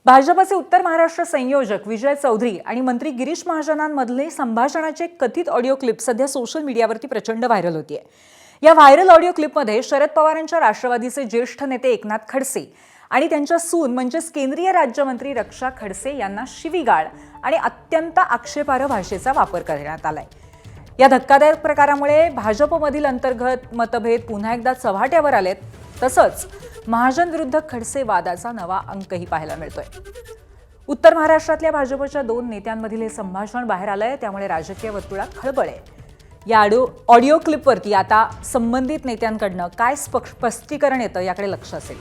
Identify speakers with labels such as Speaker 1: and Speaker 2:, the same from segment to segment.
Speaker 1: भाजपचे उत्तर महाराष्ट्र संयोजक विजय चौधरी आणि मंत्री गिरीश महाजनांमधले संभाषणाचे कथित ऑडिओ क्लिप सध्या सोशल मीडियावरती प्रचंड व्हायरल होतीये। या व्हायरल ऑडिओ क्लिपमध्ये शरद पवारांच्या राष्ट्रवादीचे ज्येष्ठ नेते एकनाथ खडसे आणि त्यांच्या सून म्हणजेच केंद्रीय राज्यमंत्री रक्षा खडसे यांना शिवीगाळ आणि अत्यंत आक्षेपार्ह भाषेचा वापर करण्यात आलाय। या धक्कादायक प्रकारामुळे भाजपमधील अंतर्गत मतभेद पुन्हा एकदा चव्हाट्यावर आलेत। तसंच महाजन विरुद्ध खडसे वादाचा नवा अंकही पाहायला मिळतोय। उत्तर महाराष्ट्रातल्या भाजपच्या दोन नेत्यांमधील हे संभाषण बाहेर आलंय, त्यामुळे राजकीय वर्तुळात खळबळ आहे। या ऑडिओ क्लिपवरती आता संबंधित नेत्यांकडनं काय स्पष्टीकरण येतं याकडे लक्ष असेल।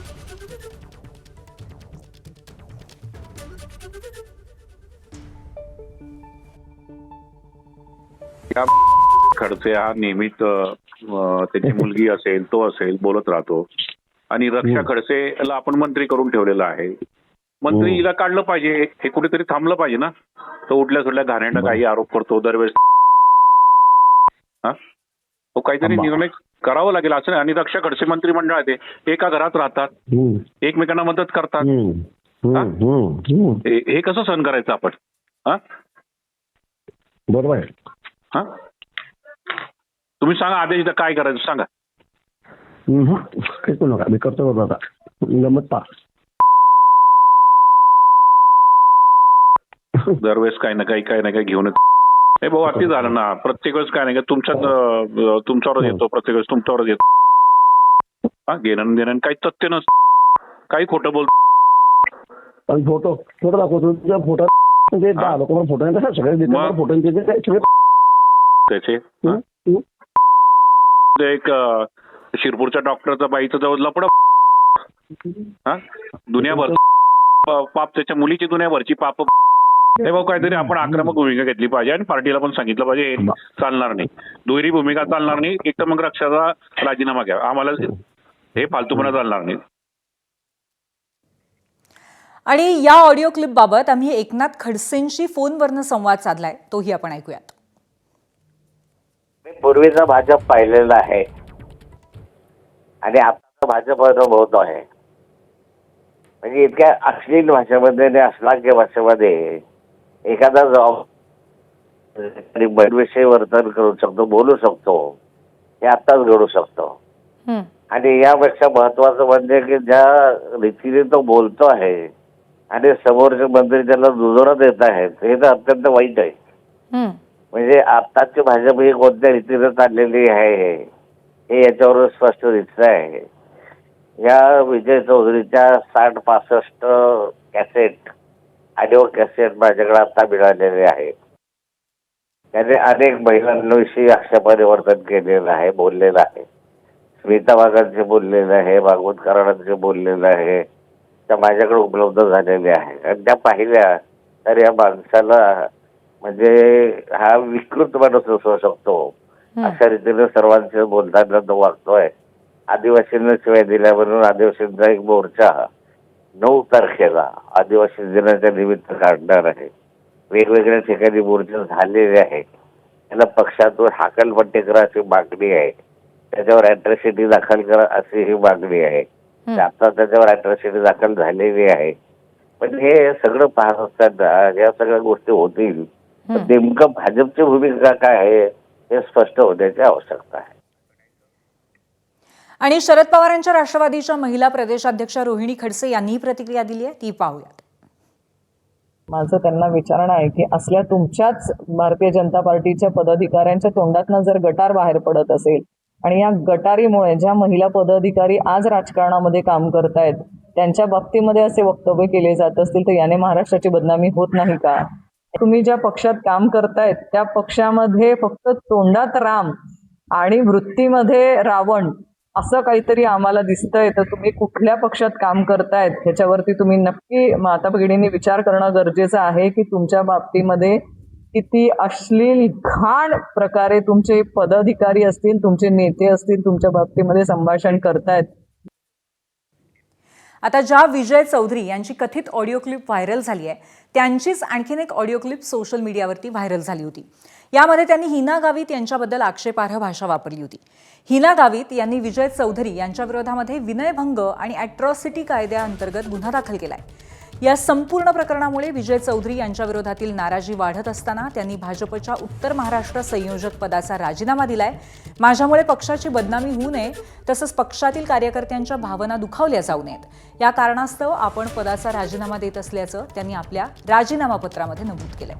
Speaker 2: खडसे हा नेहमीच त्याची मुलगी असेल तो असेल बोलत राहतो आणि रक्षा खडसेला आपण मंत्री करून ठेवलेला आहे। मंत्री हिला काढलं पाहिजे, हे कुठेतरी थांबलं पाहिजे ना। तो उठल्या सुटल्या घाणेरडा काही आरोप करतो दरवेळेस। तो काहीतरी निर्णय करावा लागेल असं। आणि रक्षा खडसे मंत्रिमंडळात एका घरात राहतात, एकमेकांना मदत करतात। हे कसं सहन करायचं आपण?
Speaker 3: बरोबर आहे।
Speaker 2: तुम्ही सांगा आदेश काय करायचं सांगा।
Speaker 3: काही करू नका, मी करतो बाबा आता गमत पा।
Speaker 2: दरवेळेस काही ना काही घेऊन हे भाऊ अति झालं ना। प्रत्येक वेळेस काय नाही तुमच्यावरच येतो, प्रत्येक वेळेस तुमच्यावरच येतो। घेणं देणं काही तथ्य नसतं, काही खोटं बोलतो।
Speaker 3: पण फोटो दाखवतो तुझ्या फोटो म्हणजे 10 लोकांवर फोटो नाही, सगळे देतात फोटो
Speaker 2: त्याचे एक शिरपूरच्या डॉक्टरचा बाईचा जवळ लपड दुनियाभर पाप, त्याच्या मुलीची दुनियाभरची पाप। हे भाऊ काहीतरी आपण आक्रमक भूमिका घेतली पाहिजे आणि पार्टीला पण सांगितलं पाहिजे चालणार नाही, दुहेरी भूमिका चालणार नाही। एक तर मग रक्षाचा राजीनामा घ्या, आम्हाला हे फालतूपणा चालणार नाही।
Speaker 1: आणि या ऑडिओ क्लिप बाबत आम्ही एकनाथ खडसेंशी फोनवरनं संवाद साधलाय, तोही आपण ऐकूयात।
Speaker 4: मी पूर्वीचा भाजप पाहिलेला आहे आणि आता भाजप अनुभवतो आहे। म्हणजे इतक्या अश्लील भाषेमध्ये आणि अश्लाघ्य भाषेमध्ये एखादा विषय वर्तन करू शकतो, बोलू शकतो, हे आत्ताच घडू शकतो। आणि यापेक्षा महत्वाचं म्हणजे की ज्या रीतीने तो बोलतो आहे आणि समोरचे मंत्री त्याला दुजोरा देत आहेत, हे तर अत्यंत वाईट आहे। म्हणजे आताची भाजप ही कोणत्या रीतीने चाललेली आहे हे याच्यावर स्पष्ट दिसत आहे। या विजय चौधरीच्या 60-65 कॅसेट, ऑडिओ कॅसेट माझ्याकडे आता मिळालेले आहेत। त्याने अनेक महिलांविषयी आक्षेपरिवर्तन केलेलं आहे, बोललेलं आहे। स्मिता वाघांचे बोललेलं आहे, भागवत कराडांचे बोललेलं आहे, त्या माझ्याकडे उपलब्ध झालेल्या आहे। आणि त्या पाहिल्या तर या माणसाला म्हणजे हा विकृत माणूस असू शकतो अशा रीतीने सर्वांशी बोलताना तो वागतोय। आदिवासींना शिवाय दिल्या म्हणून आदिवासींचा एक मोर्चा 9 तारखेला आदिवासी दिनाच्या निमित्त काढणार आहे। वेगवेगळ्या ठिकाणी मोर्चे झालेले आहे। त्याला पक्षातून हाकलपट्टी करा अशी मागणी आहे, त्याच्यावर अॅट्रॉसिटी दाखल करा अशी ही मागणी आहे। आता त्याच्यावर अॅट्रॉसिटी दाखल झालेली आहे। पण हे सगळं पाहत असताना या सगळ्या गोष्टी होतील, नेमकं भाजपची भूमिका काय आहे हे स्पष्ट होण्याची आवश्यकता आहे।
Speaker 1: आणि शरद पवारांच्या राष्ट्रवादीच्या महिला प्रदेशाध्यक्षा रोहिणी खडसे यांनी प्रतिक्रिया दिली आहे, ती पाहूयात।
Speaker 5: माझं त्यांना विचारणं आहे की असल्या तुमच्याच भारतीय जनता पार्टीच्या पदाधिकाऱ्यांच्या तोंडातनं जर गटार बाहेर पडत असेल आणि या गटारीमुळे ज्या महिला पदाधिकारी आज राजकारणामध्ये काम करतायत त्यांच्या बाबतीमध्ये असे वक्तव्य केले जात असतील तर याने महाराष्ट्राची बदनामी होत नाही का? तुम्ही ज्या पक्षात काम करतायत त्या पक्षामध्ये फक्त तोंडात राम आणि वृत्तीमध्ये रावण असं काहीतरी आम्हाला दिसतंय, तर तुम्ही कुठल्या पक्षात काम करतायत ह्याच्यावरती तुम्ही नक्की माता भगिनींनी विचार करणं गरजेचं आहे की तुमच्या बाबतीमध्ये किती अश्लील घाण प्रकारे तुमचे पदाधिकारी असतील, तुमचे नेते असतील, तुमच्या बाबतीमध्ये संभाषण करतायत।
Speaker 1: आता ज्या विजय चौधरी यांची कथित ऑडिओ क्लिप व्हायरल झाली आहे त्यांचीच आणखीन एक ऑडिओ क्लिप सोशल मीडियावरती व्हायरल झाली होती। यामध्ये त्यांनी हिना गावित यांच्याबद्दल आक्षेपार्ह भाषा वापरली होती। हिना गावित यांनी विजय चौधरी यांच्या विरोधामध्ये विनयभंग आणि अॅट्रॉसिटी कायद्याअंतर्गत गुन्हा दाखल केलाय। या संपूर्ण प्रकरणामुळे विजय चौधरी यांच्या विरोधातील नाराजी वाढत असताना त्यांनी भाजपच्या उत्तर महाराष्ट्र संयोजक पदाचा राजीनामा दिलाय. माझ्यामुळे पक्षाची बदनामी होऊ नये तसंच पक्षातील कार्यकर्त्यांच्या भावना दुखावल्या जाऊ नयेत या कारणास्तव आपण पदाचा राजीनामा देत असल्याचं त्यांनी आपल्या राजीनामा पत्रामध्ये नमूद केलंय.